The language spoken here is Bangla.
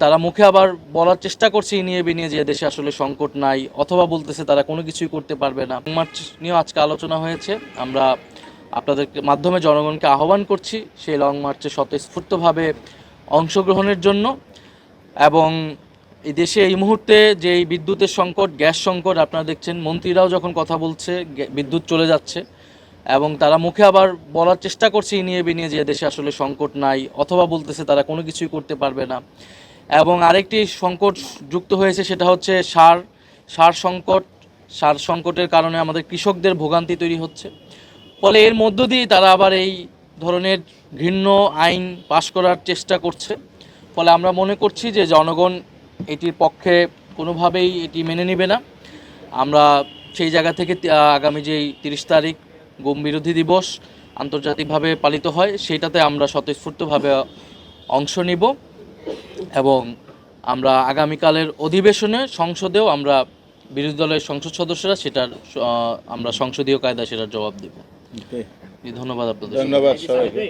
তারা মুখে আবার বলার চেষ্টা করছে ইনিয়ে বিনিয়ে যে দেশে আসলে সংকট নাই, অথবা বলতেছে তারা কোনো কিছুই করতে পারবে না। লং মার্চ নিয়েও আজকে আলোচনা হয়েছে। আমরা আপনাদের মাধ্যমে জনগণকে আহ্বান করছি সেই লং মার্চে স্বতঃস্ফূর্তভাবে অংশগ্রহণের জন্য। এবং এই দেশে এই মুহূর্তে যে এই বিদ্যুতের সংকট, গ্যাস সংকট, আপনারা দেখছেন মন্ত্রীরাও যখন কথা বলছে বিদ্যুৎ চলে যাচ্ছে, এবং তারা মুখে আবার বলার চেষ্টা করছে ইনিয়ে বিনিয়ে যে দেশে আসলে সংকট নাই, অথবা বলতেছে তারা কোনো কিছুই করতে পারবে না। এবং আরেকটি সংকট যুক্ত হয়েছে, সেটা হচ্ছে সার সংকট। সার সংকটের কারণে আমাদের কৃষকদের ভোগান্তি তৈরি হচ্ছে। ফলে এর মধ্য দিয়ে তারা আবার এই ধরনের ঘৃণ্য আইন পাশ করার চেষ্টা করছে। ফলে আমরা মনে করছি যে জনগণ এটির পক্ষে কোনোভাবেই এটি মেনে নেবে না। আমরা সেই জায়গা থেকে আগামী যেই 30 তারিখ গুম বিরোধী দিবস আন্তর্জাতিকভাবে পালিত হয়, সেটাতে আমরা স্বতঃস্ফূর্তভাবে অংশ নিব। এবং আমরা আগামীকালের অধিবেশনে সংসদেও আমরা বিরোধী দলের সংসদ সদস্যরা সেটার আমরা সংসদীয় কায়দায় সেটার জবাব দেব। ধন্যবাদ আপনাদের। ধন্যবাদ সবাইকে।